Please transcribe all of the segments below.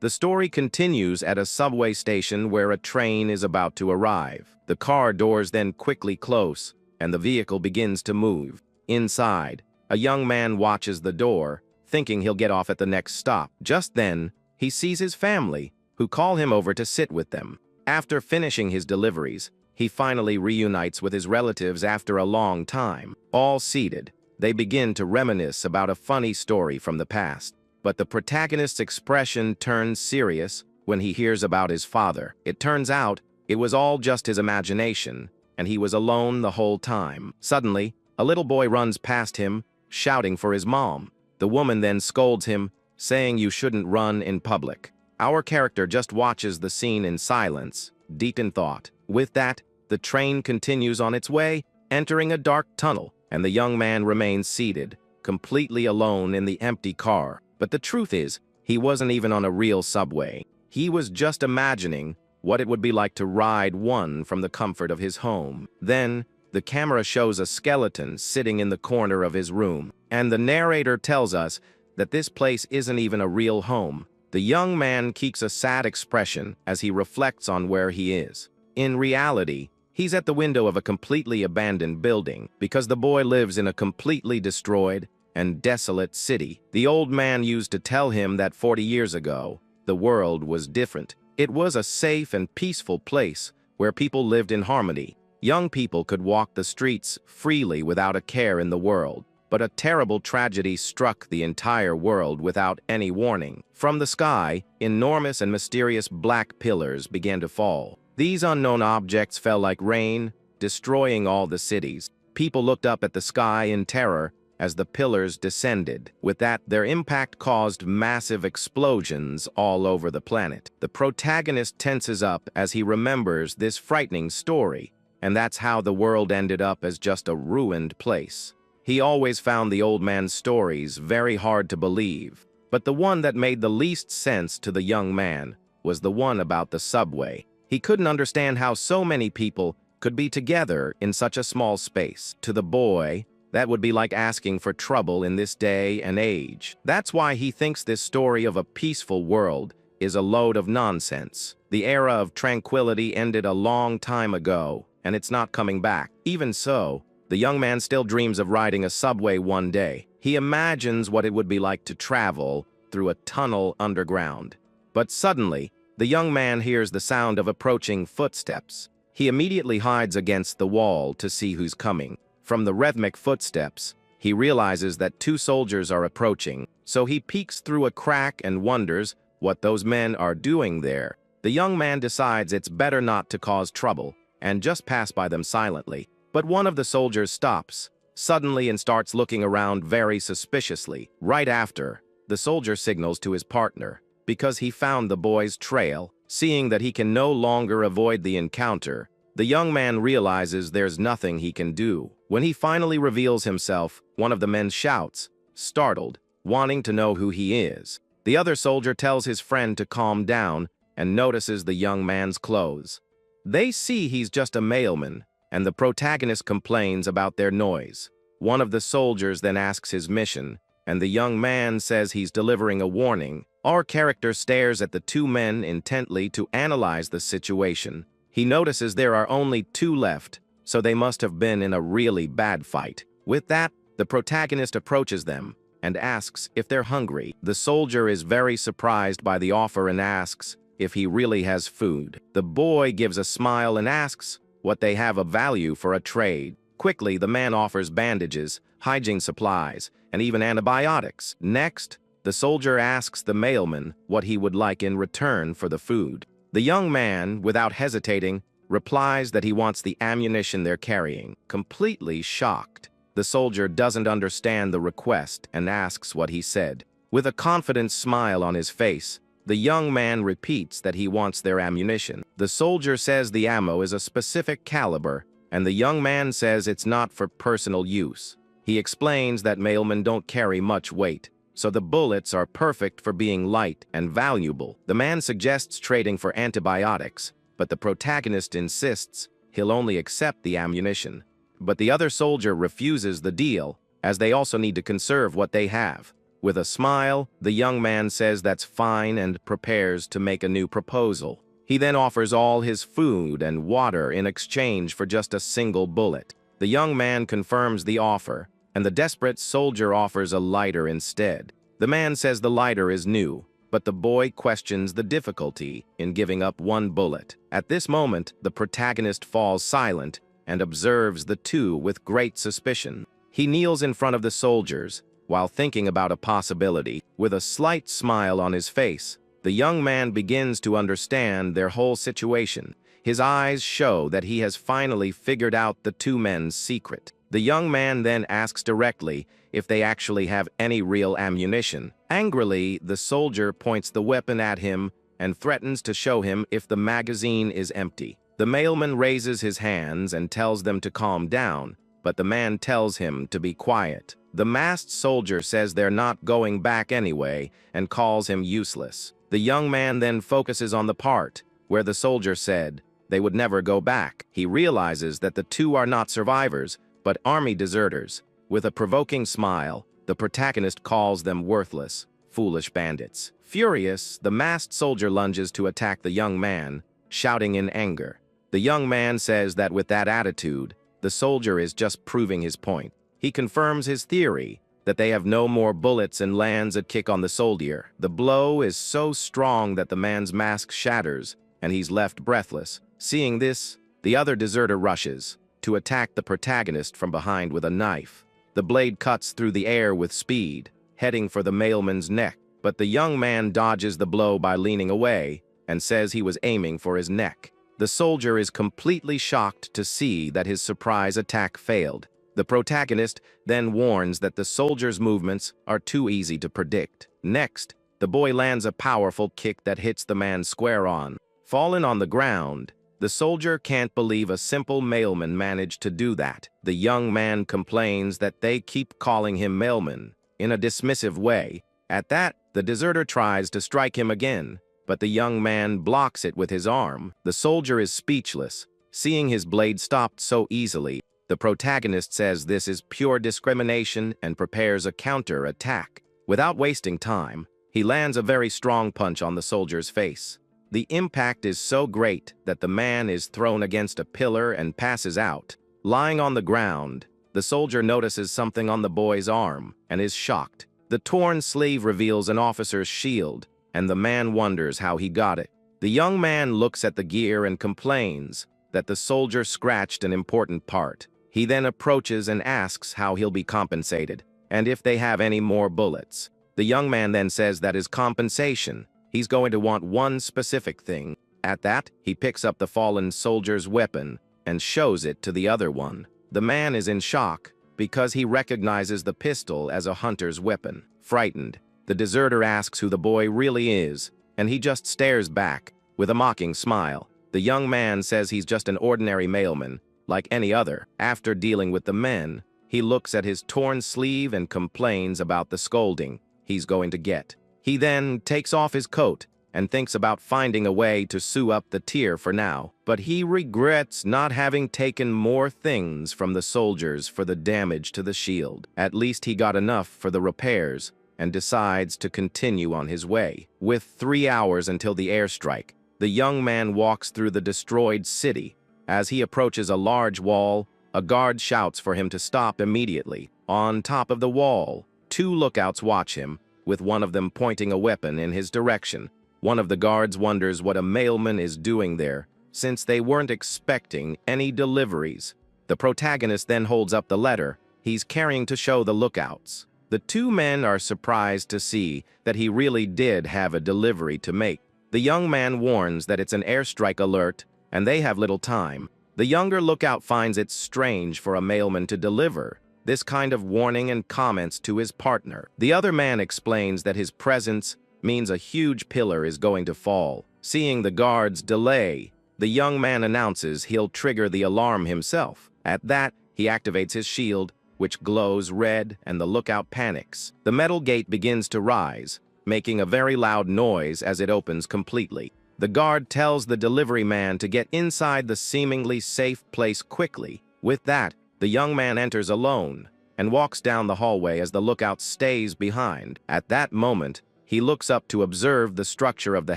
The story continues at a subway station where a train is about to arrive. The car doors then quickly close, and the vehicle begins to move. Inside, a young man watches the door, thinking he'll get off at the next stop. Just then, he sees his family, who call him over to sit with them. After finishing his deliveries, he finally reunites with his relatives after a long time. All seated, they begin to reminisce about a funny story from the past. But the protagonist's expression turns serious when he hears about his father. It turns out it was all just his imagination, and he was alone the whole time. Suddenly, a little boy runs past him, shouting for his mom. The woman then scolds him, saying you shouldn't run in public. Our character just watches the scene in silence, deep in thought. With that, the train continues on its way, entering a dark tunnel, and the young man remains seated, completely alone in the empty car. But the truth is, he wasn't even on a real subway. He was just imagining what it would be like to ride one from the comfort of his home. Then, the camera shows a skeleton sitting in the corner of his room, and the narrator tells us that this place isn't even a real home. The young man keeps a sad expression as he reflects on where he is. In reality, he's at the window of a completely abandoned building because the boy lives in a completely destroyed and desolate city. The old man used to tell him that 40 years ago, the world was different. It was a safe and peaceful place where people lived in harmony. Young people could walk the streets freely without a care in the world. But a terrible tragedy struck the entire world without any warning. From the sky, enormous and mysterious black pillars began to fall. These unknown objects fell like rain, destroying all the cities. People looked up at the sky in terror as the pillars descended. With that, their impact caused massive explosions all over the planet. The protagonist tenses up as he remembers this frightening story, and that's how the world ended up as just a ruined place. He always found the old man's stories very hard to believe, but the one that made the least sense to the young man was the one about the subway. He couldn't understand how so many people could be together in such a small space. To the boy, that would be like asking for trouble in this day and age. That's why he thinks this story of a peaceful world is a load of nonsense. The era of tranquility ended a long time ago, and it's not coming back. Even so, the young man still dreams of riding a subway one day. He imagines what it would be like to travel through a tunnel underground. But suddenly, the young man hears the sound of approaching footsteps. He immediately hides against the wall to see who's coming. From the rhythmic footsteps, he realizes that two soldiers are approaching, so he peeks through a crack and wonders what those men are doing there. The young man decides it's better not to cause trouble and just pass by them silently. But one of the soldiers stops suddenly and starts looking around very suspiciously. Right after, the soldier signals to his partner because he found the boy's trail. Seeing that he can no longer avoid the encounter, the young man realizes there's nothing he can do. When he finally reveals himself, one of the men shouts, startled, wanting to know who he is. The other soldier tells his friend to calm down and notices the young man's clothes. They see he's just a mailman, and the protagonist complains about their noise. One of the soldiers then asks his mission, and the young man says he's delivering a warning. Our character stares at the two men intently to analyze the situation. He notices there are only two left, so they must have been in a really bad fight. With that, the protagonist approaches them and asks if they're hungry. The soldier is very surprised by the offer and asks if he really has food. The boy gives a smile and asks what they have of value for a trade. Quickly, the man offers bandages, hygiene supplies, and even antibiotics. Next, the soldier asks the mailman what he would like in return for the food. The young man, without hesitating, replies that he wants the ammunition they're carrying. Completely shocked, the soldier doesn't understand the request and asks what he said. With a confident smile on his face, the young man repeats that he wants their ammunition. The soldier says the ammo is a specific caliber, and the young man says it's not for personal use. He explains that mailmen don't carry much weight, so the bullets are perfect for being light and valuable. The man suggests trading for antibiotics, but the protagonist insists he'll only accept the ammunition. But the other soldier refuses the deal, as they also need to conserve what they have. With a smile, the young man says that's fine and prepares to make a new proposal. He then offers all his food and water in exchange for just a single bullet. The young man confirms the offer, and the desperate soldier offers a lighter instead. The man says the lighter is new, but the boy questions the difficulty in giving up one bullet. At this moment, the protagonist falls silent and observes the two with great suspicion. He kneels in front of the soldiers, while thinking about a possibility. With a slight smile on his face, the young man begins to understand their whole situation. His eyes show that he has finally figured out the two men's secret. The young man then asks directly if they actually have any real ammunition. Angrily, the soldier points the weapon at him and threatens to show him if the magazine is empty. The mailman raises his hands and tells them to calm down, but the man tells him to be quiet. The masked soldier says they're not going back anyway and calls him useless. The young man then focuses on the part where the soldier said they would never go back. He realizes that the two are not survivors, but army deserters. With a provoking smile, the protagonist calls them worthless, foolish bandits. Furious, the masked soldier lunges to attack the young man, shouting in anger. The young man says that with that attitude, the soldier is just proving his point. He confirms his theory that they have no more bullets and lands a kick on the soldier. The blow is so strong that the man's mask shatters, and he's left breathless. Seeing this, the other deserter rushes to attack the protagonist from behind with a knife. The blade cuts through the air with speed, heading for the mailman's neck, but the young man dodges the blow by leaning away and says he was aiming for his neck. The soldier is completely shocked to see that his surprise attack failed. The protagonist then warns that the soldier's movements are too easy to predict. Next, the boy lands a powerful kick that hits the man square on. Fallen on the ground, the soldier can't believe a simple mailman managed to do that. The young man complains that they keep calling him mailman in a dismissive way. At that, the deserter tries to strike him again, but the young man blocks it with his arm. The soldier is speechless, seeing his blade stopped so easily. The protagonist says this is pure discrimination and prepares a counter-attack. Without wasting time, he lands a very strong punch on the soldier's face. The impact is so great that the man is thrown against a pillar and passes out. Lying on the ground, the soldier notices something on the boy's arm and is shocked. The torn sleeve reveals an officer's shield, and the man wonders how he got it. The young man looks at the gear and complains that the soldier scratched an important part. He then approaches and asks how he'll be compensated, and if they have any more bullets. The young man then says that as compensation, he's going to want one specific thing. At that, he picks up the fallen soldier's weapon and shows it to the other one. The man is in shock because he recognizes the pistol as a hunter's weapon. Frightened, the deserter asks who the boy really is, and he just stares back with a mocking smile. The young man says he's just an ordinary mailman, like any other. After dealing with the men, he looks at his torn sleeve and complains about the scolding he's going to get. He then takes off his coat and thinks about finding a way to sew up the tear for now, but he regrets not having taken more things from the soldiers for the damage to the shield. At least he got enough for the repairs and decides to continue on his way. With 3 hours until the airstrike, the young man walks through the destroyed city. As he approaches a large wall, a guard shouts for him to stop immediately. On top of the wall, 2 lookouts watch him, with one of them pointing a weapon in his direction. One of the guards wonders what a mailman is doing there, since they weren't expecting any deliveries. The protagonist then holds up the letter he's carrying to show the lookouts. The 2 men are surprised to see that he really did have a delivery to make. The young man warns that it's an airstrike alert, and they have little time. The younger lookout finds it strange for a mailman to deliver this kind of warning and comments to his partner. The other man explains that his presence means a huge pillar is going to fall. Seeing the guards delay, the young man announces he'll trigger the alarm himself. At that, he activates his shield, which glows red, and the lookout panics. The metal gate begins to rise, making a very loud noise as it opens completely. The guard tells the delivery man to get inside the seemingly safe place quickly. With that, the young man enters alone and walks down the hallway as the lookout stays behind. At that moment, he looks up to observe the structure of the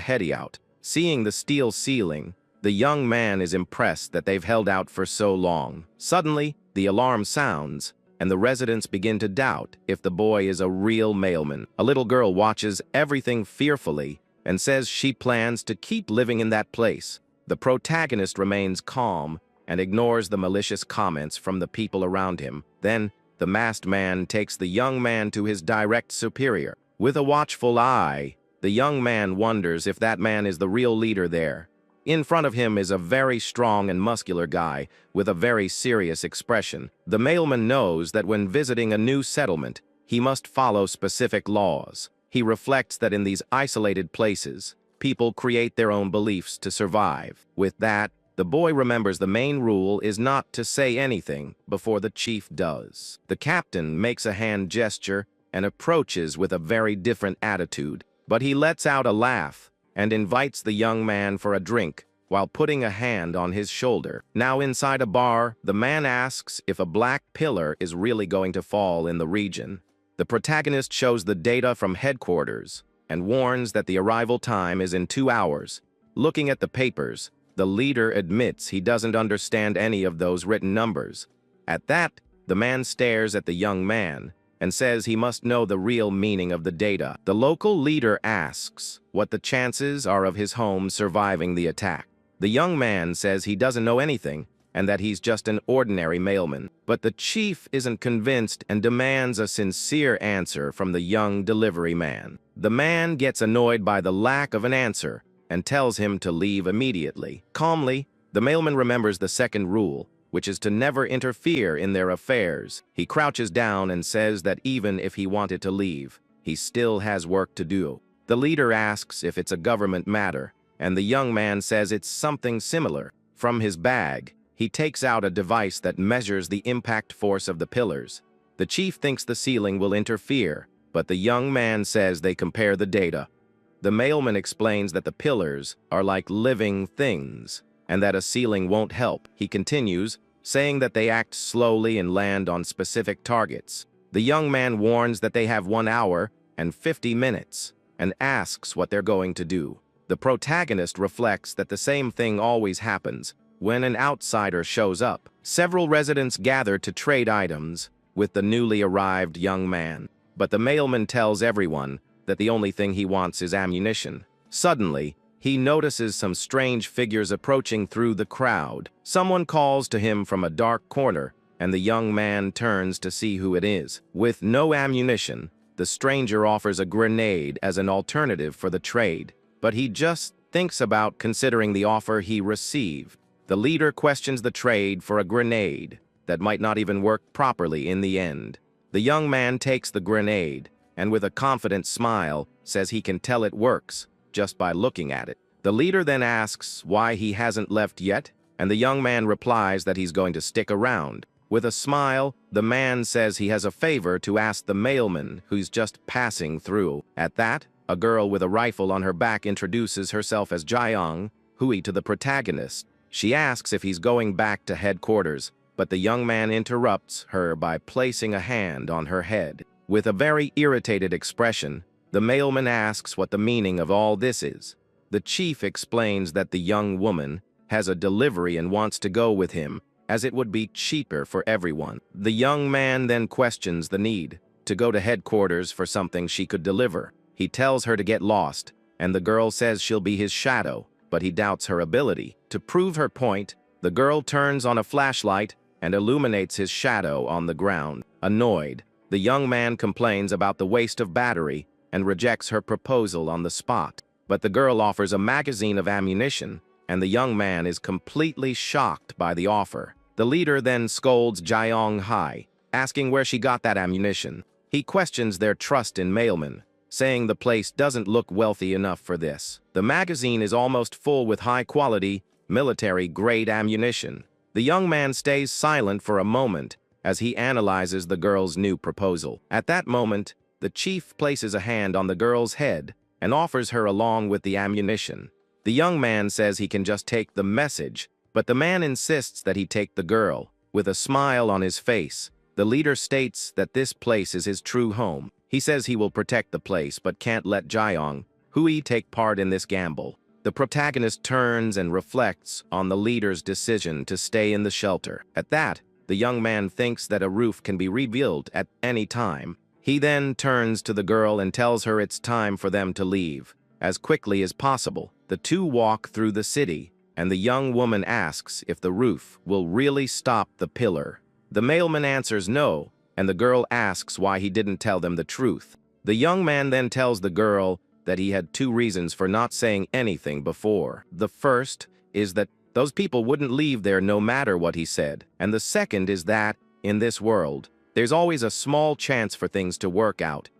hideout. Seeing the steel ceiling, the young man is impressed that they've held out for so long. Suddenly, the alarm sounds, and the residents begin to doubt if the boy is a real mailman. A little girl watches everything fearfully and says she plans to keep living in that place. The protagonist remains calm and ignores the malicious comments from the people around him. Then, the masked man takes the young man to his direct superior. With a watchful eye, the young man wonders if that man is the real leader there. In front of him is a very strong and muscular guy with a very serious expression. The mailman knows that when visiting a new settlement, he must follow specific laws. He reflects that in these isolated places, people create their own beliefs to survive. With that, the boy remembers the main rule is not to say anything before the chief does. The captain makes a hand gesture and approaches with a very different attitude, but he lets out a laugh and invites the young man for a drink while putting a hand on his shoulder. Now inside a bar, the man asks if a black pillar is really going to fall in the region. The protagonist shows the data from headquarters and warns that the arrival time is in 2 hours. Looking at the papers, the leader admits he doesn't understand any of those written numbers. At that, the man stares at the young man and says he must know the real meaning of the data. The local leader asks what the chances are of his home surviving the attack. The young man says he doesn't know anything and that he's just an ordinary mailman. But the chief isn't convinced and demands a sincere answer from the young delivery man. The man gets annoyed by the lack of an answer and tells him to leave immediately. Calmly, the mailman remembers the second rule, which is to never interfere in their affairs. He crouches down and says that even if he wanted to leave, he still has work to do. The leader asks if it's a government matter, and the young man says it's something similar. From his bag, he takes out a device that measures the impact force of the pillars. The chief thinks the ceiling will interfere, but the young man says they compare the data. The mailman explains that the pillars are like living things, and that a ceiling won't help. He continues, saying that they act slowly and land on specific targets. The young man warns that they have 1 hour and 50 minutes, and asks what they're going to do. The protagonist reflects that the same thing always happens when an outsider shows up. Several residents gather to trade items with the newly arrived young man, but the mailman tells everyone that the only thing he wants is ammunition. Suddenly, he notices some strange figures approaching through the crowd. Someone calls to him from a dark corner, and the young man turns to see who it is. With no ammunition, the stranger offers a grenade as an alternative for the trade, but he just thinks about considering the offer he received. The leader questions the trade for a grenade that might not even work properly in the end. The young man takes the grenade, and with a confident smile, says he can tell it works just by looking at it. The leader then asks why he hasn't left yet, and the young man replies that he's going to stick around. With a smile, the man says he has a favor to ask the mailman who's just passing through. At that, a girl with a rifle on her back introduces herself as Jaeyoung Hui to the protagonist. She asks if he's going back to headquarters, but the young man interrupts her by placing a hand on her head. With a very irritated expression, the mailman asks what the meaning of all this is. The chief explains that the young woman has a delivery and wants to go with him, as it would be cheaper for everyone. The young man then questions the need to go to headquarters for something she could deliver. He tells her to get lost, and the girl says she'll be his shadow, but he doubts her ability. To prove her point, the girl turns on a flashlight and illuminates his shadow on the ground. Annoyed, the young man complains about the waste of battery and rejects her proposal on the spot. But the girl offers a magazine of ammunition, and the young man is completely shocked by the offer. The leader then scolds Jaeyoung Hui, asking where she got that ammunition. He questions their trust in mailmen, saying the place doesn't look wealthy enough for this. The magazine is almost full with high-quality, military-grade ammunition. The young man stays silent for a moment as he analyzes the girl's new proposal. At that moment, the chief places a hand on the girl's head and offers her along with the ammunition. The young man says he can just take the message, but the man insists that he take the girl. With a smile on his face, The leader states that this place is his true home. He says he will protect the place but can't let Jaeyoung, Hui take part in this gamble. The protagonist turns and reflects on the leader's decision to stay in the shelter. At that, the young man thinks that a roof can be rebuilt at any time. He then turns to the girl and tells her it's time for them to leave. As quickly as possible, the two walk through the city, and the young woman asks if the roof will really stop the pillar. The mailman answers no, and the girl asks why he didn't tell them the truth. The young man then tells the girl that he had two reasons for not saying anything before. The first is that those people wouldn't leave there no matter what he said, and the second is that, in this world, there's always a small chance for things to work out.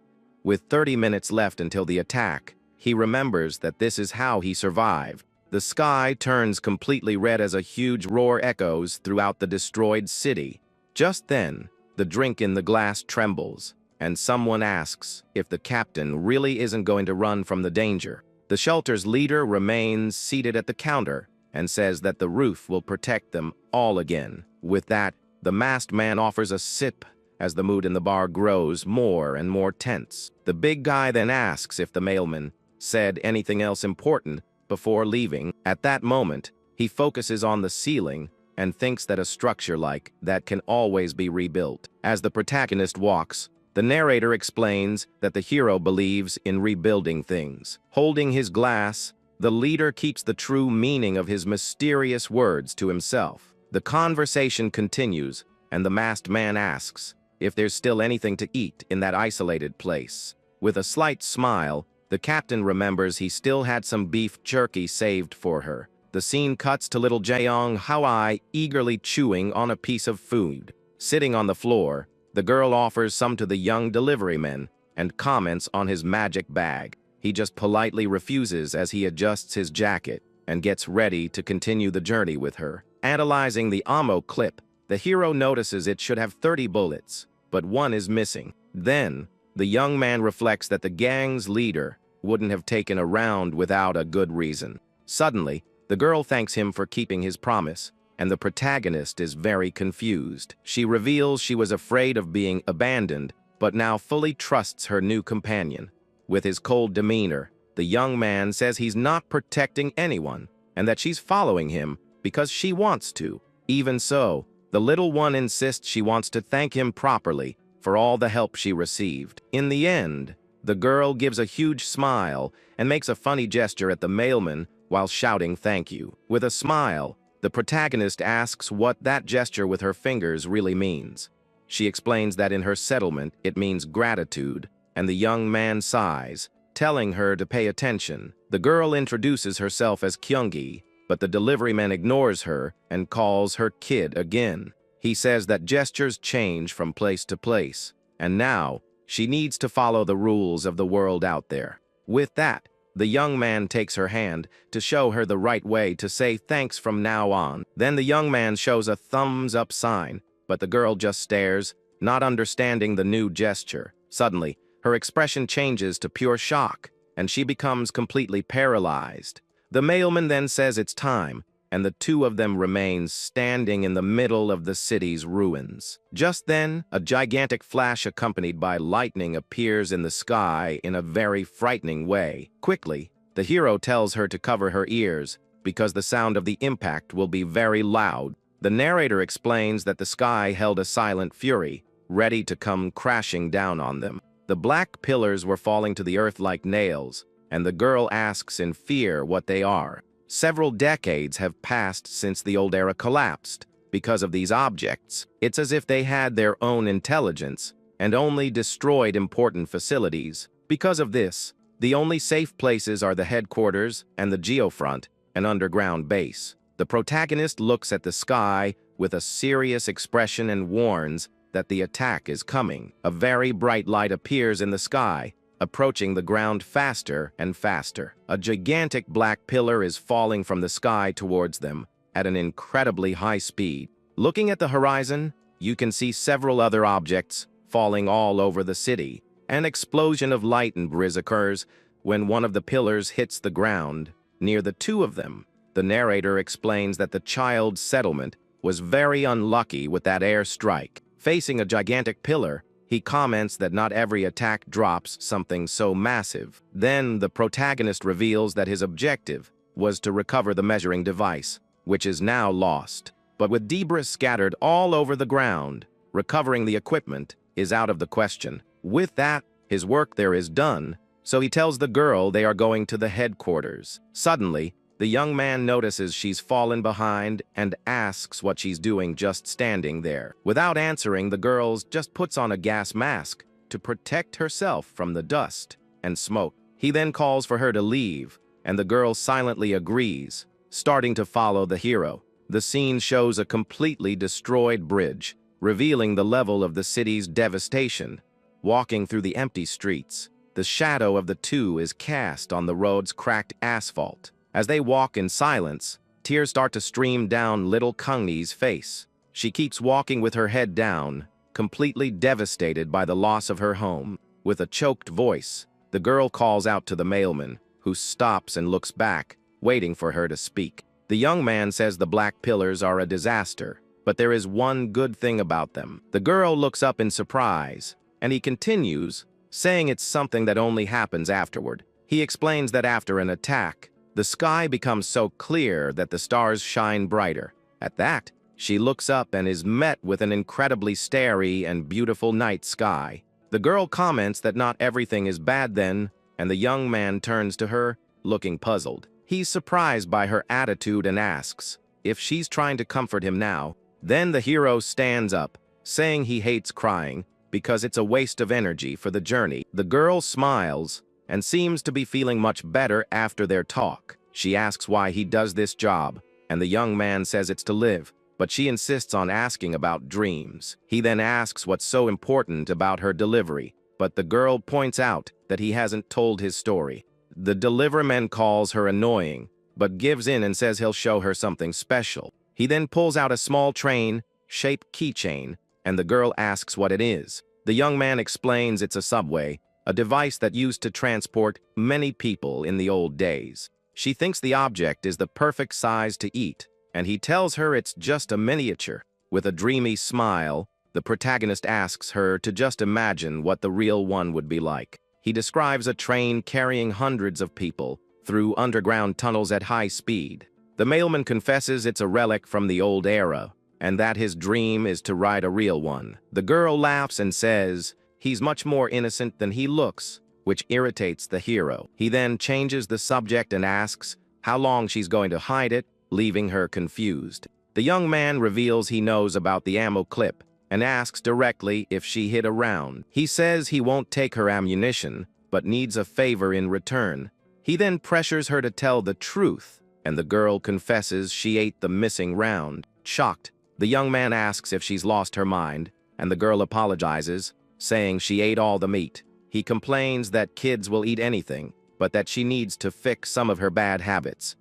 With 30 minutes left until the attack, he remembers that this is how he survived. The sky turns completely red as a huge roar echoes throughout the destroyed city. Just then, the drink in the glass trembles, and someone asks if the captain really isn't going to run from the danger. The shelter's leader remains seated at the counter and says that the roof will protect them all again. With that, the masked man offers a sip as the mood in the bar grows more and more tense. The big guy then asks if the mailman said anything else important before leaving. At that moment, he focuses on the ceiling and thinks that a structure like that can always be rebuilt. As the protagonist walks, the narrator explains that the hero believes in rebuilding things. Holding his glass, the leader keeps the true meaning of his mysterious words to himself. The conversation continues, and the masked man asks if there's still anything to eat in that isolated place. With a slight smile, the captain remembers he still had some beef jerky saved for her. The scene cuts to little Jaeyoung Hui eagerly chewing on a piece of food. Sitting on the floor, the girl offers some to the young deliveryman and comments on his magic bag. He just politely refuses as he adjusts his jacket and gets ready to continue the journey with her. Analyzing the ammo clip, the hero notices it should have 30 bullets, but one is missing. Then, the young man reflects that the gang's leader wouldn't have taken a round without a good reason. Suddenly, the girl thanks him for keeping his promise, and the protagonist is very confused. She reveals she was afraid of being abandoned, but now fully trusts her new companion. With his cold demeanor, the young man says he's not protecting anyone, and that she's following him because she wants to. Even so, the little one insists she wants to thank him properly for all the help she received. In the end, the girl gives a huge smile and makes a funny gesture at the mailman while shouting thank you. With a smile, the protagonist asks what that gesture with her fingers really means. She explains that in her settlement it means gratitude, and the young man sighs, telling her to pay attention. The girl introduces herself as Kyungi, but the deliveryman ignores her and calls her kid again. He says that gestures change from place to place, and now she needs to follow the rules of the world out there. With that, the young man takes her hand to show her the right way to say thanks from now on. Then the young man shows a thumbs up sign, but the girl just stares, not understanding the new gesture. Suddenly, her expression changes to pure shock, and she becomes completely paralyzed. The mailman then says it's time, and the two of them remain standing in the middle of the city's ruins. Just then, a gigantic flash accompanied by lightning appears in the sky in a very frightening way. Quickly, the hero tells her to cover her ears, because the sound of the impact will be very loud. The narrator explains that the sky held a silent fury, ready to come crashing down on them. The black pillars were falling to the earth like nails, and the girl asks in fear what they are. Several decades have passed since the old era collapsed. Because of these objects, it's as if they had their own intelligence and only destroyed important facilities. Because of this, the only safe places are the headquarters and the geofront, an underground base. The protagonist looks at the sky with a serious expression and warns that the attack is coming. A very bright light appears in the sky, approaching the ground faster and faster. A gigantic black pillar is falling from the sky towards them at an incredibly high speed. Looking at the horizon, you can see several other objects falling all over the city. An explosion of light and breeze occurs when one of the pillars hits the ground near the two of them. The narrator explains that the child's settlement was very unlucky with that air strike. Facing a gigantic pillar, he comments that not every attack drops something so massive. Then the protagonist reveals that his objective was to recover the measuring device, which is now lost. But with debris scattered all over the ground, recovering the equipment is out of the question. With that, his work there is done, so he tells the girl they are going to the headquarters. Suddenly, the young man notices she's fallen behind and asks what she's doing just standing there. Without answering, the girl just puts on a gas mask to protect herself from the dust and smoke. He then calls for her to leave, and the girl silently agrees, starting to follow the hero. The scene shows a completely destroyed bridge, revealing the level of the city's devastation. Walking through the empty streets, the shadow of the two is cast on the road's cracked asphalt. As they walk in silence, tears start to stream down little Kangni's face. She keeps walking with her head down, completely devastated by the loss of her home. With a choked voice, the girl calls out to the mailman, who stops and looks back, waiting for her to speak. The young man says the black pillars are a disaster, but there is one good thing about them. The girl looks up in surprise, and he continues, saying it's something that only happens afterward. He explains that after an attack, the sky becomes so clear that the stars shine brighter. At that, she looks up and is met with an incredibly starry and beautiful night sky. The girl comments that not everything is bad then, and the young man turns to her, looking puzzled. He's surprised by her attitude and asks if she's trying to comfort him now. Then the hero stands up, saying he hates crying because it's a waste of energy for the journey. The girl smiles and seems to be feeling much better after their talk. She asks why he does this job, and the young man says it's to live, but she insists on asking about dreams. He then asks what's so important about her delivery, but the girl points out that he hasn't told his story. The deliverman calls her annoying, but gives in and says he'll show her something special. He then pulls out a small train-shaped keychain, and the girl asks what it is. The young man explains it's a subway, a device that used to transport many people in the old days. She thinks the object is the perfect size to eat, and he tells her it's just a miniature. With a dreamy smile, the protagonist asks her to just imagine what the real one would be like. He describes a train carrying hundreds of people through underground tunnels at high speed. The mailman confesses it's a relic from the old era, and that his dream is to ride a real one. The girl laughs and says he's much more innocent than he looks, which irritates the hero. He then changes the subject and asks how long she's going to hide it, leaving her confused. The young man reveals he knows about the ammo clip and asks directly if she hid a round. He says he won't take her ammunition, but needs a favor in return. He then pressures her to tell the truth, and the girl confesses she ate the missing round. Shocked, the young man asks if she's lost her mind, and the girl apologizes, saying she ate all the meat. He complains that kids will eat anything, but that she needs to fix some of her bad habits.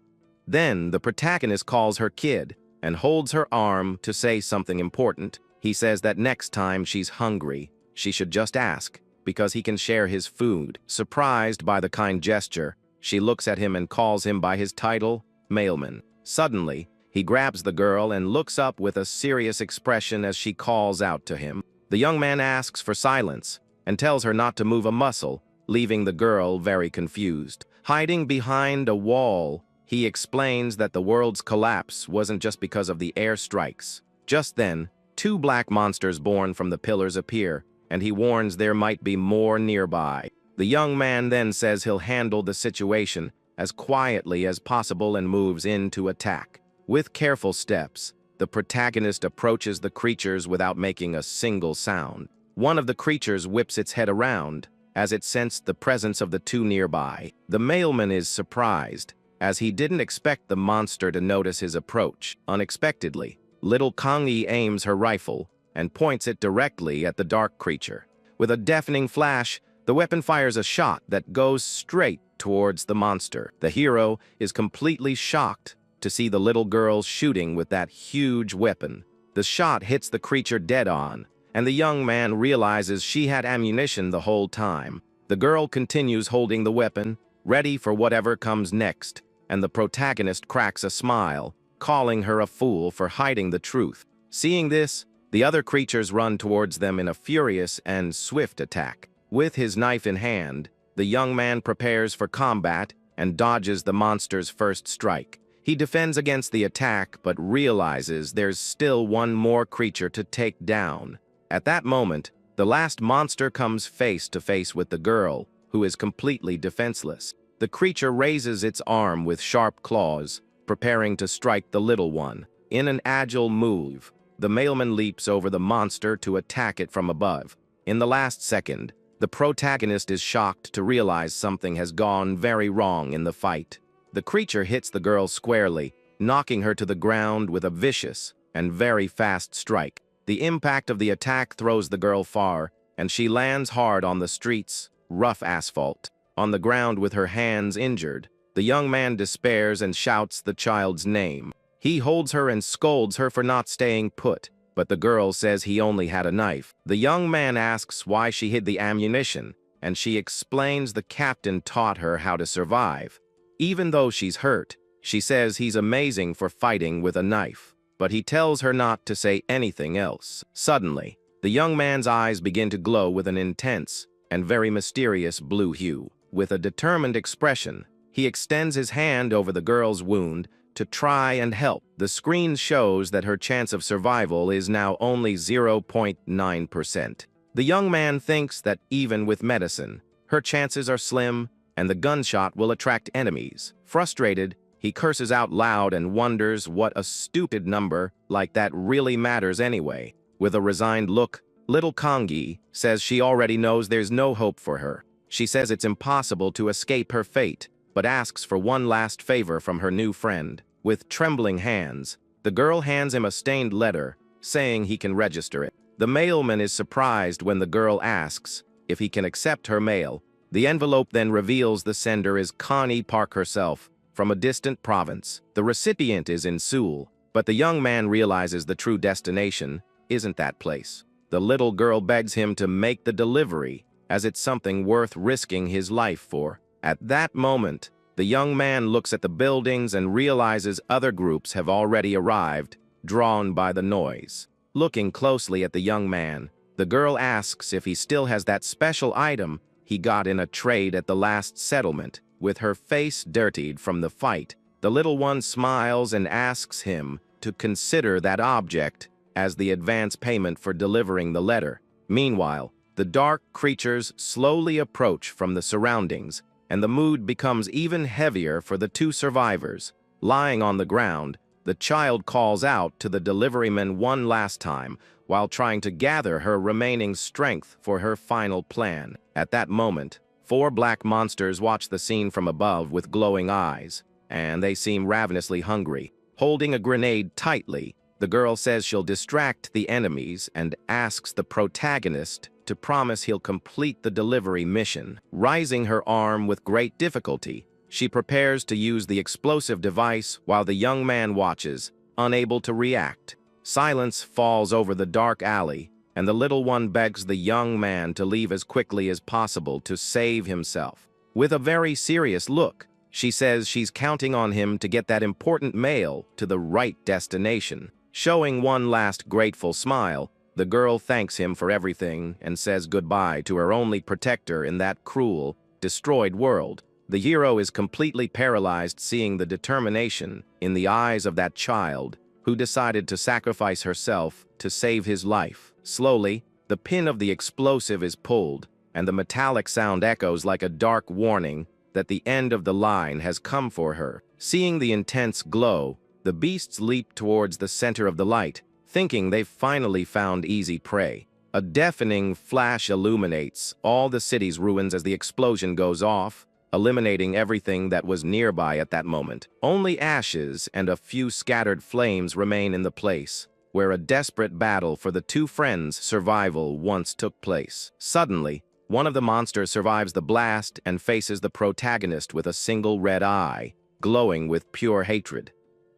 Then the protagonist calls her kid and holds her arm to say something important. He says that next time she's hungry, she should just ask, because he can share his food. Surprised by the kind gesture, she looks at him and calls him by his title, mailman. Suddenly, he grabs the girl and looks up with a serious expression as she calls out to him. The young man asks for silence and tells her not to move a muscle, leaving the girl very confused. Hiding behind a wall, he explains that the world's collapse wasn't just because of the airstrikes. Just then, two black monsters born from the pillars appear, and he warns there might be more nearby. The young man then says he'll handle the situation as quietly as possible and moves in to attack. With careful steps, the protagonist approaches the creatures without making a single sound. One of the creatures whips its head around as it sensed the presence of the two nearby. The mailman is surprised, as he didn't expect the monster to notice his approach. Unexpectedly, little Kangni aims her rifle and points it directly at the dark creature. With a deafening flash, the weapon fires a shot that goes straight towards the monster. The hero is completely shocked to see the little girl shooting with that huge weapon. The shot hits the creature dead on, and the young man realizes she had ammunition the whole time. The girl continues holding the weapon, ready for whatever comes next, and the protagonist cracks a smile, calling her a fool for hiding the truth. Seeing this, The other creatures run towards them in a furious and swift attack. With his knife in hand, the young man prepares for combat and dodges the monster's first strike. He defends against the attack but realizes there's still one more creature to take down. At that moment, the last monster comes face to face with the girl, who is completely defenseless. The creature raises its arm with sharp claws, preparing to strike the little one. In an agile move, the mailman leaps over the monster to attack it from above. In the last second, the protagonist is shocked to realize something has gone very wrong in the fight. The creature hits the girl squarely, knocking her to the ground with a vicious and very fast strike. The impact of the attack throws the girl far, and she lands hard on the street's rough asphalt. On the ground with her hands injured, the young man despairs and shouts the child's name. He holds her and scolds her for not staying put, but the girl says he only had a knife. The young man asks why she hid the ammunition, and she explains the captain taught her how to survive. Even though she's hurt, she says he's amazing for fighting with a knife, but he tells her not to say anything else. Suddenly, the young man's eyes begin to glow with an intense and very mysterious blue hue. With a determined expression, he extends his hand over the girl's wound to try and help. The screen shows that her chance of survival is now only 0.9%. The young man thinks that even with medicine, her chances are slim, and the gunshot will attract enemies. Frustrated, he curses out loud and wonders what a stupid number like that really matters anyway. With a resigned look, little Kongi says she already knows there's no hope for her. She says it's impossible to escape her fate, but asks for one last favor from her new friend. With trembling hands, the girl hands him a stained letter, saying he can register it. The mailman is surprised when the girl asks if he can accept her mail. The envelope then reveals the sender is Connie Park herself, from a distant province. The recipient is in Seoul, but the young man realizes the true destination isn't that place. The little girl begs him to make the delivery, as it's something worth risking his life for. At that moment, the young man looks at the buildings and realizes other groups have already arrived, drawn by the noise. Looking closely at the young man, the girl asks if he still has that special item he got in a trade at the last settlement. With her face dirtied from the fight, the little one smiles and asks him to consider that object as the advance payment for delivering the letter. Meanwhile, the dark creatures slowly approach from the surroundings, and the mood becomes even heavier for the two survivors. Lying on the ground, the child calls out to the deliveryman one last time while trying to gather her remaining strength for her final plan. At that moment, 4 black monsters watch the scene from above with glowing eyes, and they seem ravenously hungry. Holding a grenade tightly, the girl says she'll distract the enemies and asks the protagonist to promise he'll complete the delivery mission. Raising her arm with great difficulty, she prepares to use the explosive device while the young man watches, unable to react. Silence falls over the dark alley, and the little one begs the young man to leave as quickly as possible to save himself. With a very serious look, she says she's counting on him to get that important mail to the right destination. Showing one last grateful smile, the girl thanks him for everything and says goodbye to her only protector in that cruel, destroyed world. The hero is completely paralyzed seeing the determination in the eyes of that child who decided to sacrifice herself to save his life. Slowly, the pin of the explosive is pulled, and the metallic sound echoes like a dark warning that the end of the line has come for her. Seeing the intense glow, the beasts leap towards the center of the light, thinking they've finally found easy prey. A deafening flash illuminates all the city's ruins as the explosion goes off, eliminating everything that was nearby at that moment. Only ashes and a few scattered flames remain in the place where a desperate battle for the two friends' survival once took place. Suddenly, one of the monsters survives the blast and faces the protagonist with a single red eye, glowing with pure hatred.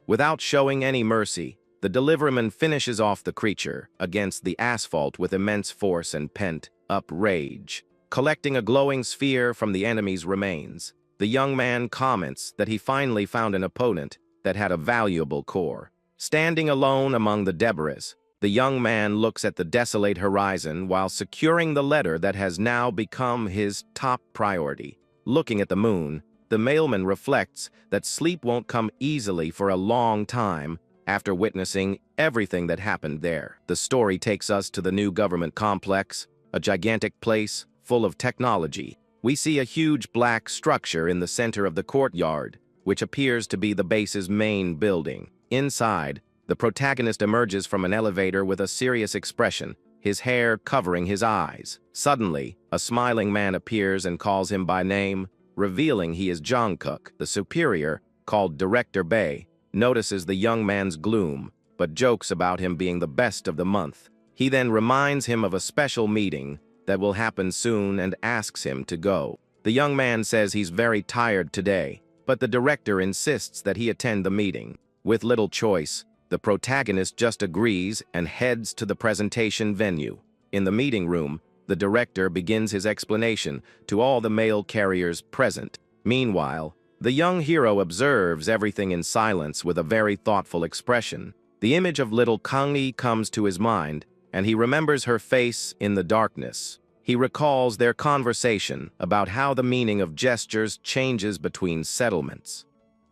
Without showing any mercy, the deliveryman finishes off the creature against the asphalt with immense force and pent-up rage. Collecting a glowing sphere from the enemy's remains, the young man comments that he finally found an opponent that had a valuable core. Standing alone among the debris, The young man looks at the desolate horizon while securing the letter that has now become his top priority. Looking at the moon, the mailman reflects that sleep won't come easily for a long time after witnessing everything that happened there. The story takes us to the new government complex, a gigantic place full of technology. We see a huge black structure in the center of the courtyard, which appears to be the base's main building. Inside, the protagonist emerges from an elevator with a serious expression, his hair covering his eyes. Suddenly, a smiling man appears and calls him by name, revealing he is Jungkook. The superior, called Director Bae, notices the young man's gloom, but jokes about him being the best of the month. He then reminds him of a special meeting that will happen soon and asks him to go. The young man says he's very tired today, but the director insists that he attend the meeting. With little choice, the protagonist just agrees and heads to the presentation venue. In the meeting room, the director begins his explanation to all the mail carriers present. Meanwhile, the young hero observes everything in silence with a very thoughtful expression. The image of little Kangmi comes to his mind, and he remembers her face in the darkness. He recalls their conversation about how the meaning of gestures changes between settlements,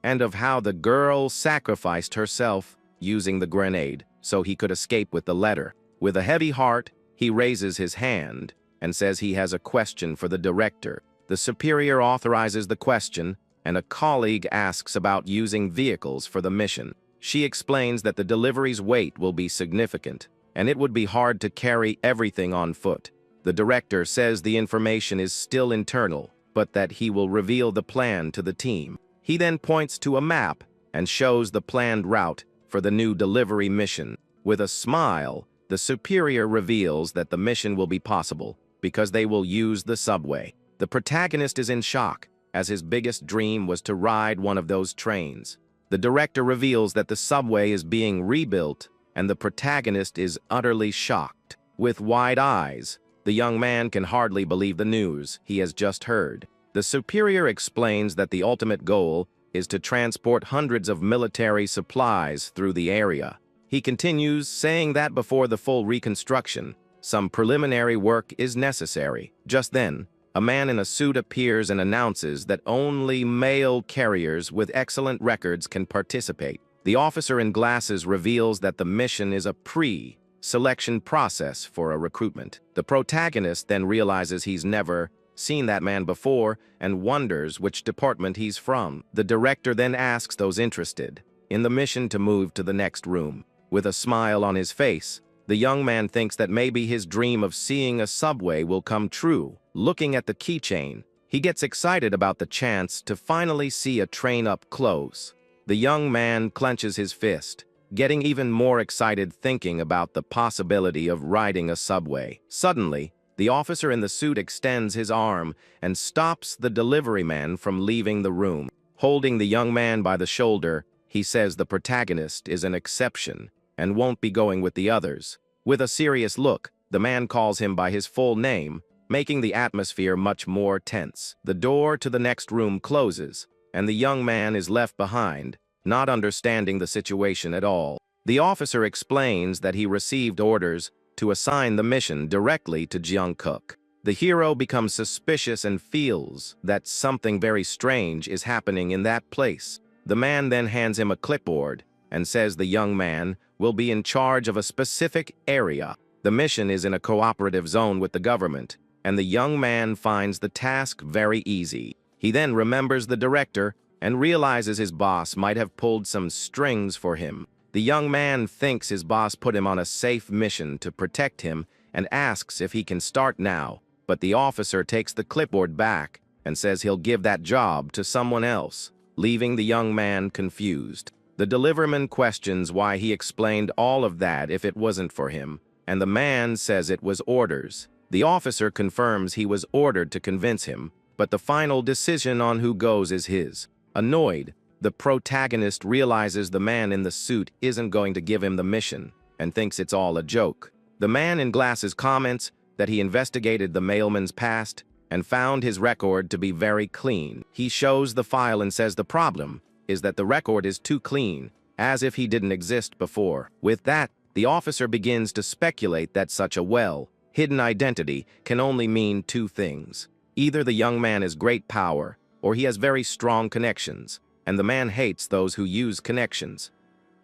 and of how the girl sacrificed herself using the grenade so he could escape with the letter. With a heavy heart, he raises his hand and says he has a question for the director. The superior authorizes the question, and a colleague asks about using vehicles for the mission. She explains that the delivery's weight will be significant, and it would be hard to carry everything on foot. The director says the information is still internal, but that he will reveal the plan to the team. He then points to a map and shows the planned route for the new delivery mission. With a smile, the superior reveals that the mission will be possible because they will use the subway. The protagonist is in shock, as his biggest dream was to ride one of those trains. The director reveals that the subway is being rebuilt, and the protagonist is utterly shocked. With wide eyes, the young man can hardly believe the news he has just heard. The superior explains that the ultimate goal is to transport hundreds of military supplies through the area. He continues, saying that before the full reconstruction, some preliminary work is necessary. Just then, a man in a suit appears and announces that only mail carriers with excellent records can participate. The officer in glasses reveals that the mission is a pre-selection process for a recruitment. The protagonist then realizes he's never seen that man before and wonders which department he's from. The director then asks those interested in the mission to move to the next room. With a smile on his face, the young man thinks that maybe his dream of seeing a subway will come true. Looking at the keychain, he gets excited about the chance to finally see a train up close. The young man clenches his fist, getting even more excited thinking about the possibility of riding a subway. Suddenly, the officer in the suit extends his arm and stops the delivery man from leaving the room. Holding the young man by the shoulder, he says the protagonist is an exception and won't be going with the others. With a serious look, the man calls him by his full name, making the atmosphere much more tense. The door to the next room closes, and the young man is left behind, not understanding the situation at all. The officer explains that he received orders to assign the mission directly to Jungkook. The hero becomes suspicious and feels that something very strange is happening in that place. The man then hands him a clipboard and says the young man will be in charge of a specific area. The mission is in a cooperative zone with the government, and the young man finds the task very easy. He then remembers the director and realizes his boss might have pulled some strings for him. The young man thinks his boss put him on a safe mission to protect him and asks if he can start now, but the officer takes the clipboard back and says he'll give that job to someone else, leaving the young man confused. The deliverman questions why he explained all of that if it wasn't for him, and the man says it was orders. The officer confirms he was ordered to convince him, but the final decision on who goes is his. Annoyed, the protagonist realizes the man in the suit isn't going to give him the mission and thinks it's all a joke. The man in glasses comments that he investigated the mailman's past and found his record to be very clean. He shows the file and says the problem is that the record is too clean, as if he didn't exist before. With that, the officer begins to speculate that such a hidden identity can only mean two things. Either the young man has great power, or he has very strong connections, and the man hates those who use connections.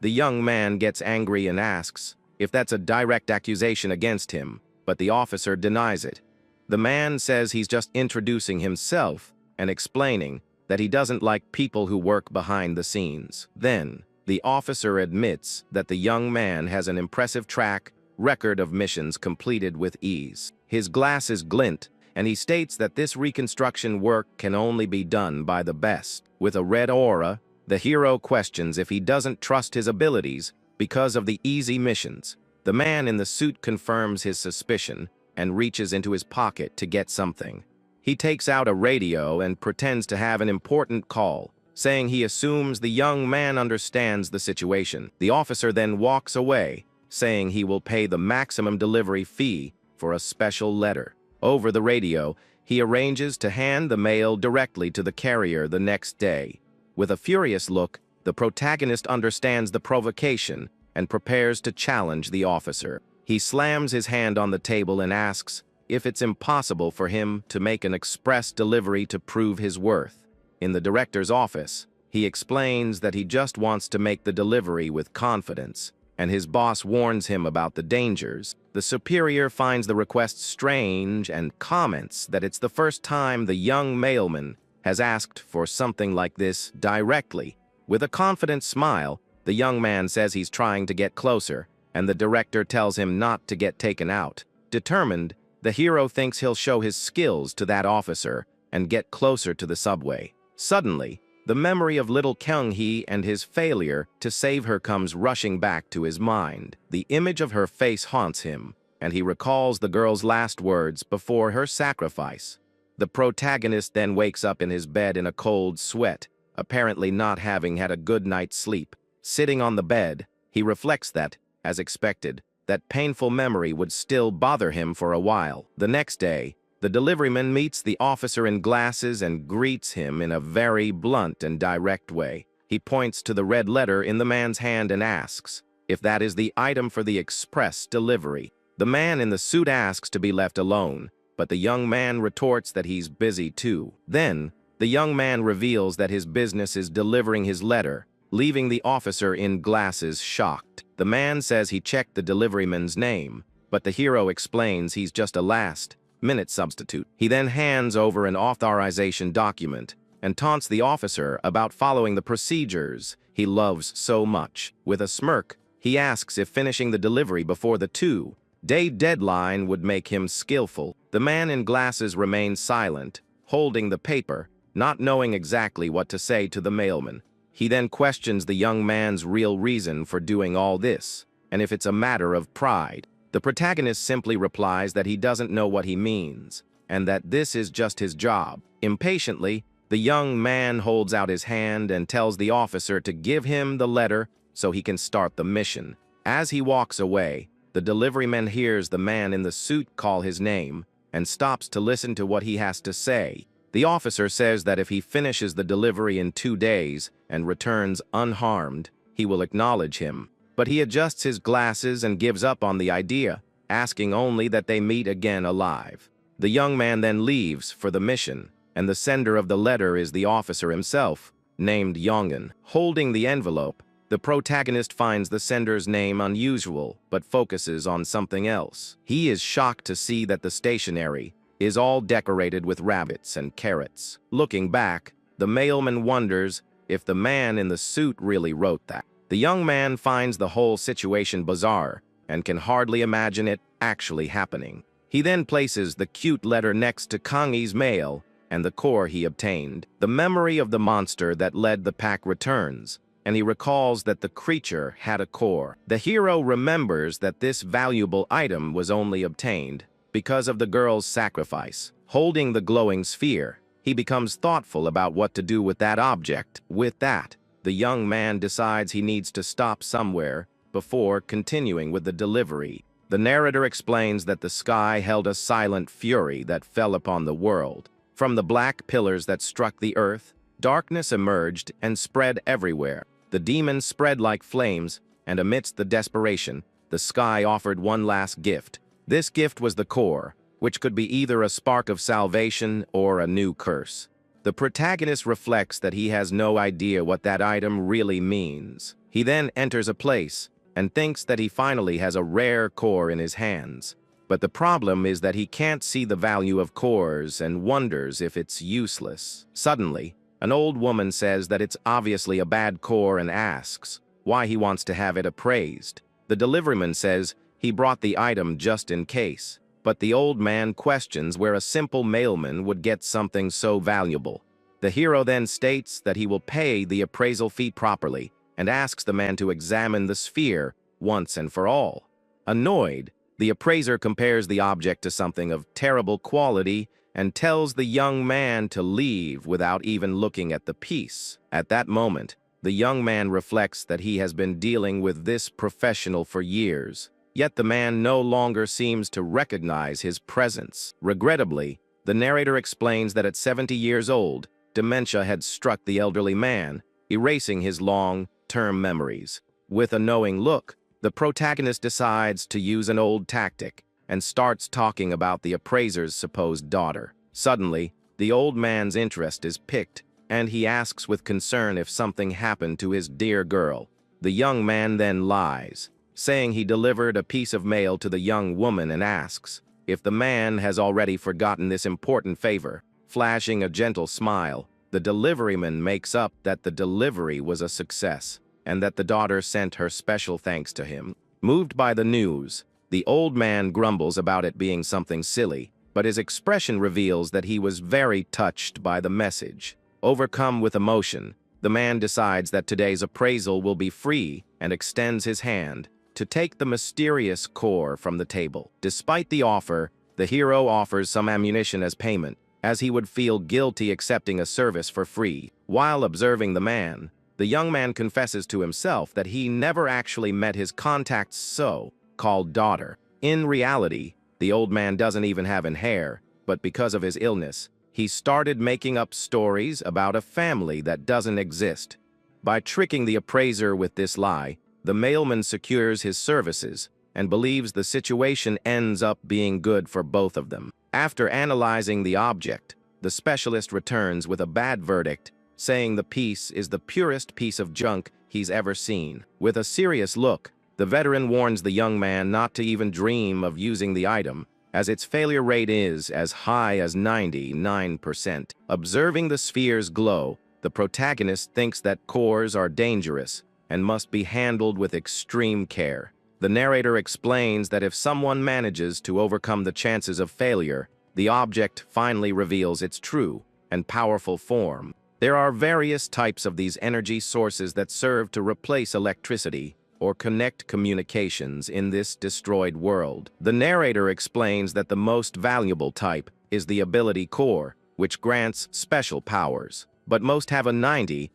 The young man gets angry and asks if that's a direct accusation against him, but the officer denies it. The man says he's just introducing himself and explaining that he doesn't like people who work behind the scenes. Then, the officer admits that the young man has an impressive track record of missions completed with ease. His glasses glint, and he states that this reconstruction work can only be done by the best. With a red aura, the hero questions if he doesn't trust his abilities because of the easy missions. The man in the suit confirms his suspicion and reaches into his pocket to get something. He takes out a radio and pretends to have an important call, saying he assumes the young man understands the situation. The officer then walks away, saying he will pay the maximum delivery fee for a special letter. Over the radio, he arranges to hand the mail directly to the carrier the next day. With a furious look, the protagonist understands the provocation and prepares to challenge the officer. He slams his hand on the table and asks if it's impossible for him to make an express delivery to prove his worth. In the director's office, he explains that he just wants to make the delivery with confidence, and his boss warns him about the dangers. The superior finds the request strange and comments that it's the first time the young mailman has asked for something like this directly. With a confident smile, the young man says he's trying to get closer, and the director tells him not to get taken out. Determined, the hero thinks he'll show his skills to that officer and get closer to the subway. Suddenly, the memory of little Kyung-hee and his failure to save her comes rushing back to his mind. The image of her face haunts him, and he recalls the girl's last words before her sacrifice. The protagonist then wakes up in his bed in a cold sweat, apparently not having had a good night's sleep. Sitting on the bed, he reflects that, as expected, that painful memory would still bother him for a while. The next day, the deliveryman meets the officer in glasses and greets him in a very blunt and direct way. He points to the red letter in the man's hand and asks if that is the item for the express delivery. The man in the suit asks to be left alone, but the young man retorts that he's busy too. Then, the young man reveals that his business is delivering his letter, leaving the officer in glasses shocked. The man says he checked the deliveryman's name, but the hero explains he's just a last-minute substitute. He then hands over an authorization document and taunts the officer about following the procedures he loves so much. With a smirk, he asks if finishing the delivery before the two-day deadline would make him skillful. The man in glasses remains silent, holding the paper, not knowing exactly what to say to the mailman. He then questions the young man's real reason for doing all this, and if it's a matter of pride. The protagonist simply replies that he doesn't know what he means, and that this is just his job. Impatiently, the young man holds out his hand and tells the officer to give him the letter so he can start the mission. As he walks away, the deliveryman hears the man in the suit call his name and stops to listen to what he has to say. The officer says that if he finishes the delivery in 2 days and returns unharmed, he will acknowledge him. But he adjusts his glasses and gives up on the idea, asking only that they meet again alive. The young man then leaves for the mission, and the sender of the letter is the officer himself, named Yongan. Holding the envelope, the protagonist finds the sender's name unusual, but focuses on something else. He is shocked to see that the stationery is all decorated with rabbits and carrots. Looking back, the mailman wonders if the man in the suit really wrote that. The young man finds the whole situation bizarre and can hardly imagine it actually happening. He then places the cute letter next to Kangi's mail and the core he obtained. The memory of the monster that led the pack returns, and he recalls that the creature had a core. The hero remembers that this valuable item was only obtained because of the girl's sacrifice. Holding the glowing sphere, he becomes thoughtful about what to do with that object. With that, the young man decides he needs to stop somewhere before continuing with the delivery. The narrator explains that the sky held a silent fury that fell upon the world. From the black pillars that struck the earth, darkness emerged and spread everywhere. The demons spread like flames, and amidst the desperation, the sky offered one last gift. This gift was the core, which could be either a spark of salvation or a new curse. The protagonist reflects that he has no idea what that item really means. He then enters a place and thinks that he finally has a rare core in his hands. But the problem is that he can't see the value of cores and wonders if it's useless. Suddenly, an old woman says that it's obviously a bad core and asks why he wants to have it appraised. The deliveryman says he brought the item just in case, but the old man questions where a simple mailman would get something so valuable. The hero then states that he will pay the appraisal fee properly and asks the man to examine the sphere once and for all. Annoyed, the appraiser compares the object to something of terrible quality and tells the young man to leave without even looking at the piece. At that moment, the young man reflects that he has been dealing with this professional for years, yet the man no longer seems to recognize his presence. Regrettably, the narrator explains that at 70 years old, dementia had struck the elderly man, erasing his long-term memories. With a knowing look, the protagonist decides to use an old tactic and starts talking about the appraiser's supposed daughter. Suddenly, the old man's interest is piqued, and he asks with concern if something happened to his dear girl. The young man then lies, saying he delivered a piece of mail to the young woman and asks if the man has already forgotten this important favor. Flashing a gentle smile, the deliveryman makes up that the delivery was a success and that the daughter sent her special thanks to him. Moved by the news, the old man grumbles about it being something silly, but his expression reveals that he was very touched by the message. Overcome with emotion, the man decides that today's appraisal will be free and extends his hand to take the mysterious core from the table. Despite the offer, the hero offers some ammunition as payment, as he would feel guilty accepting a service for free. While observing the man, the young man confesses to himself that he never actually met his contact's so-called daughter. In reality, the old man doesn't even have an hair, but because of his illness, he started making up stories about a family that doesn't exist. By tricking the appraiser with this lie, the mailman secures his services and believes the situation ends up being good for both of them. After analyzing the object, the specialist returns with a bad verdict, saying the piece is the purest piece of junk he's ever seen. With a serious look, the veteran warns the young man not to even dream of using the item, as its failure rate is as high as 99%. Observing the sphere's glow, the protagonist thinks that cores are dangerous and must be handled with extreme care. The narrator explains that if someone manages to overcome the chances of failure, the object finally reveals its true and powerful form. There are various types of these energy sources that serve to replace electricity or connect communications in this destroyed world. The narrator explains that the most valuable type is the ability core, which grants special powers, but most have a 95%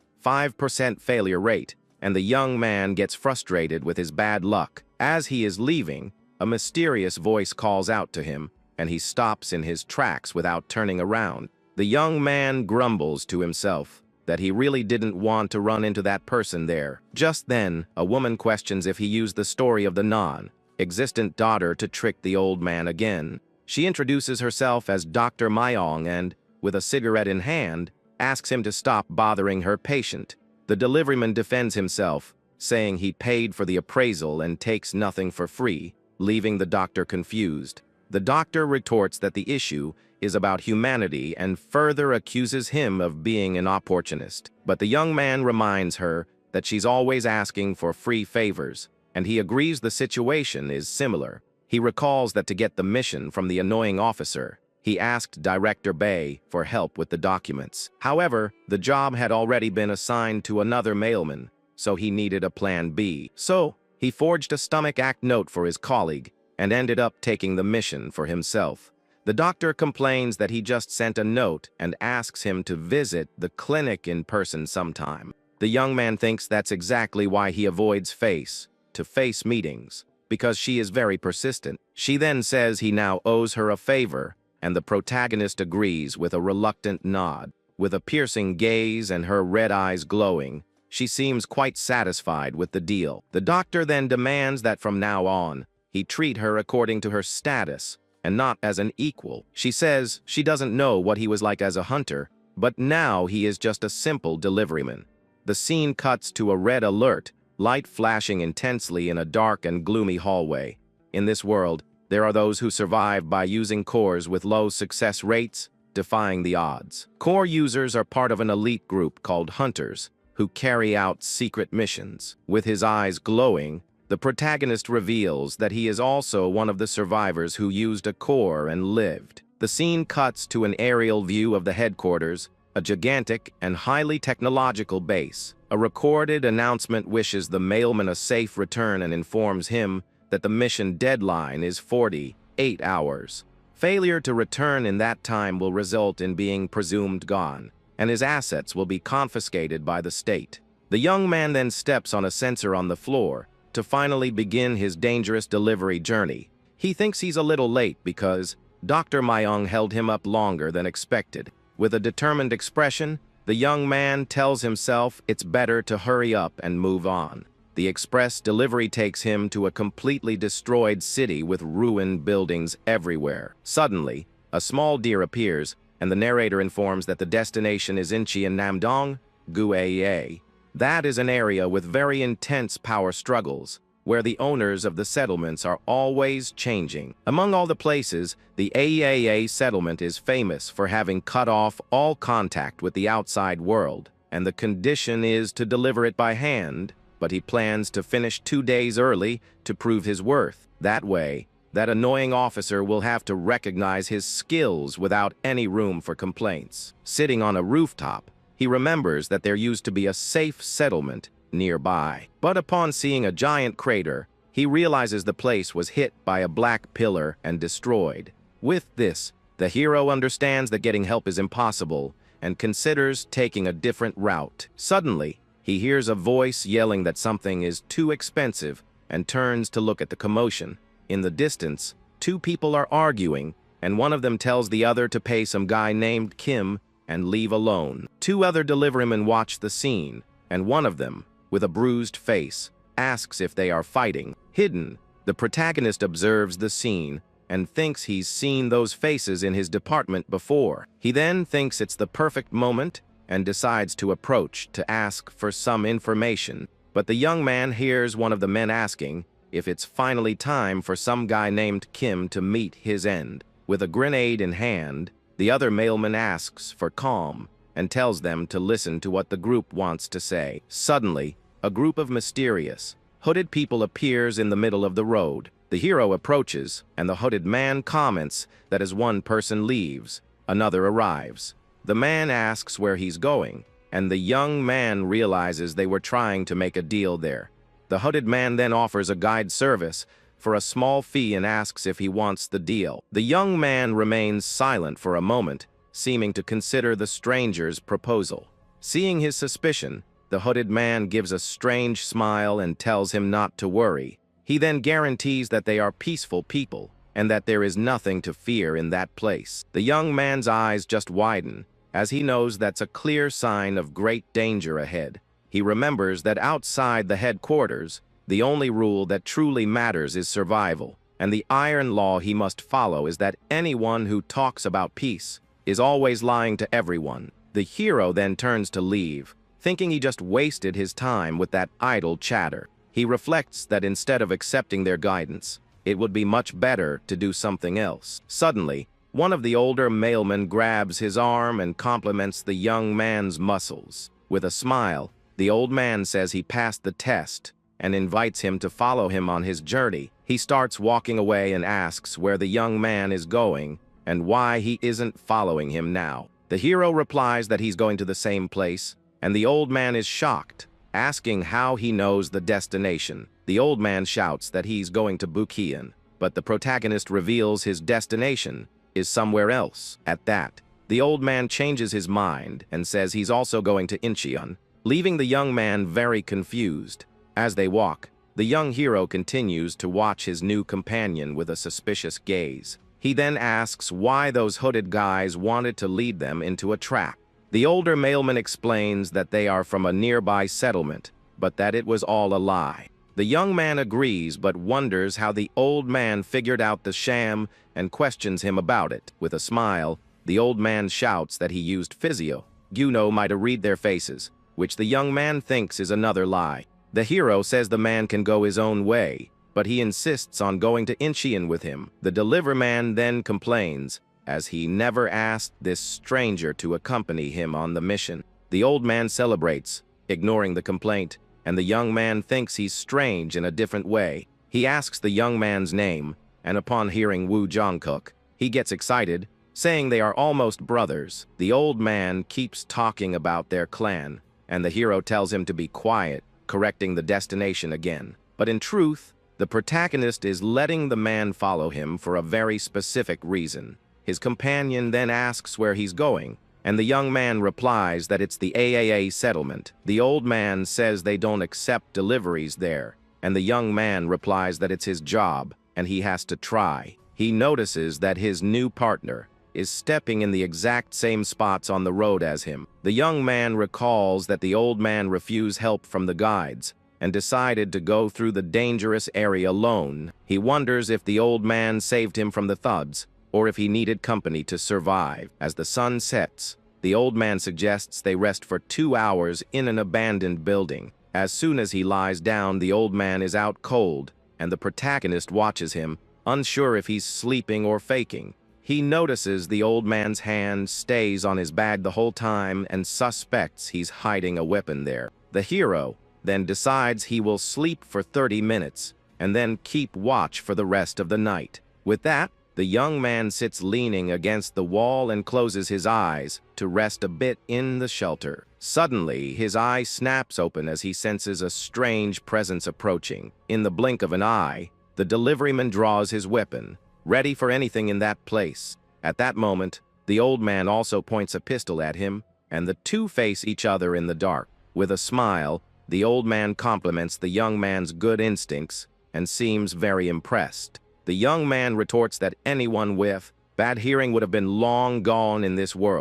failure rate, and the young man gets frustrated with his bad luck. As he is leaving, a mysterious voice calls out to him, and he stops in his tracks without turning around. The young man grumbles to himself that he really didn't want to run into that person there. Just then, a woman questions if he used the story of the non-existent daughter to trick the old man again. She introduces herself as Dr. Mayong and, with a cigarette in hand, asks him to stop bothering her patient. The deliveryman defends himself, saying he paid for the appraisal and takes nothing for free, leaving the doctor confused. The doctor retorts that the issue is about humanity and further accuses him of being an opportunist. But the young man reminds her that she's always asking for free favors, and he agrees the situation is similar. He recalls that to get the mission from the annoying officer, he asked Director Bay for help with the documents. However, the job had already been assigned to another mailman, so he needed a plan B. So, he forged a stomach-ache note for his colleague and ended up taking the mission for himself. The doctor complains that he just sent a note and asks him to visit the clinic in person sometime. The young man thinks that's exactly why he avoids face-to-face meetings, because she is very persistent. She then says he now owes her a favor, and the protagonist agrees with a reluctant nod. With a piercing gaze and her red eyes glowing, She seems quite satisfied with the deal. The doctor then demands that from now on, he treat her according to her status and not as an equal. She says she doesn't know what he was like as a hunter, but now he is just a simple deliveryman. The scene cuts to a red alert, light flashing intensely in a dark and gloomy hallway. In this world, there are those who survive by using cores with low success rates, defying the odds. Core users are part of an elite group called Hunters, who carry out secret missions. With his eyes glowing, the protagonist reveals that he is also one of the survivors who used a core and lived. The scene cuts to an aerial view of the headquarters, a gigantic and highly technological base. A recorded announcement wishes the mailman a safe return and informs him that the mission deadline is 48 hours. Failure to return in that time will result in being presumed gone, and his assets will be confiscated by the state. The young man then steps on a sensor on the floor to finally begin his dangerous delivery journey. He thinks he's a little late because Dr. Mayung held him up longer than expected. With a determined expression, the young man tells himself it's better to hurry up and move on. The express delivery takes him to a completely destroyed city with ruined buildings everywhere. Suddenly, a small deer appears, and the narrator informs that the destination is Incheon Namdong, Guaea. That is an area with very intense power struggles, where the owners of the settlements are always changing. Among all the places, the AAA settlement is famous for having cut off all contact with the outside world, and the condition is to deliver it by hand, but he plans to finish 2 days early to prove his worth. That way, that annoying officer will have to recognize his skills without any room for complaints. Sitting on a rooftop, he remembers that there used to be a safe settlement nearby. But upon seeing a giant crater, he realizes the place was hit by a black pillar and destroyed. With this, the hero understands that getting help is impossible and considers taking a different route. Suddenly, he hears a voice yelling that something is too expensive and turns to look at the commotion. In the distance, 2 people are arguing, and one of them tells the other to pay some guy named Kim and leave alone. 2 other deliverymen watch the scene, and one of them, with a bruised face, asks if they are fighting. Hidden, the protagonist observes the scene and thinks he's seen those faces in his department before. He then thinks it's the perfect moment and decides to approach to ask for some information. But the young man hears one of the men asking if it's finally time for some guy named Kim to meet his end. With a grenade in hand, the other mailman asks for calm and tells them to listen to what the group wants to say. Suddenly, a group of mysterious, hooded people appears in the middle of the road. The hero approaches, and the hooded man comments that as one person leaves, another arrives. The man asks where he's going, and the young man realizes they were trying to make a deal there. The hooded man then offers a guide service for a small fee and asks if he wants the deal. The young man remains silent for a moment, seeming to consider the stranger's proposal. Seeing his suspicion, the hooded man gives a strange smile and tells him not to worry. He then guarantees that they are peaceful people and that there is nothing to fear in that place. The young man's eyes just widen, as he knows that's a clear sign of great danger ahead. He remembers that outside the headquarters, the only rule that truly matters is survival, and the iron law he must follow is that anyone who talks about peace is always lying to everyone. The hero then turns to leave, thinking he just wasted his time with that idle chatter. He reflects that instead of accepting their guidance, it would be much better to do something else. Suddenly, one of the older mailmen grabs his arm and compliments the young man's muscles. With a smile, the old man says he passed the test and invites him to follow him on his journey. He starts walking away and asks where the young man is going and why he isn't following him now. The hero replies that he's going to the same place, and the old man is shocked, asking how he knows the destination. The old man shouts that he's going to Bukian, but the protagonist reveals his destination is somewhere else. At that, the old man changes his mind and says he's also going to Incheon, leaving the young man very confused. As they walk, the young hero continues to watch his new companion with a suspicious gaze. He then asks why those hooded guys wanted to lead them into a trap. The older mailman explains that they are from a nearby settlement, but that it was all a lie. The young man agrees but wonders how the old man figured out the sham and questions him about it. With a smile, the old man shouts that he used physio. Might read their faces, which the young man thinks is another lie. The hero says the man can go his own way, but he insists on going to Incheon with him. The deliver man then complains, as he never asked this stranger to accompany him on the mission. The old man celebrates, ignoring the complaint, and the young man thinks he's strange in a different way. He asks the young man's name, and upon hearing Woo Jongkook, he gets excited, saying they are almost brothers. The old man keeps talking about their clan, and the hero tells him to be quiet, correcting the destination again. But in truth, the protagonist is letting the man follow him for a very specific reason. His companion then asks where he's going, and the young man replies that it's the AAA settlement. The old man says they don't accept deliveries there, and the young man replies that it's his job, and he has to try. He notices that his new partner is stepping in the exact same spots on the road as him. The young man recalls that the old man refused help from the guides, and decided to go through the dangerous area alone. He wonders if the old man saved him from the thugs, or if he needed company to survive. As the sun sets, the old man suggests they rest for 2 hours in an abandoned building. As soon as he lies down, the old man is out cold, and the protagonist watches him, unsure if he's sleeping or faking. He notices the old man's hand stays on his bag the whole time and suspects he's hiding a weapon there. The hero then decides he will sleep for 30 minutes and then keep watch for the rest of the night. With that, the young man sits leaning against the wall and closes his eyes to rest a bit in the shelter. Suddenly, his eye snaps open as he senses a strange presence approaching. In the blink of an eye, the deliveryman draws his weapon, ready for anything in that place. At that moment, the old man also points a pistol at him, and the two face each other in the dark. With a smile, the old man compliments the young man's good instincts and seems very impressed. The young man retorts that anyone with bad hearing would have been long gone in this world.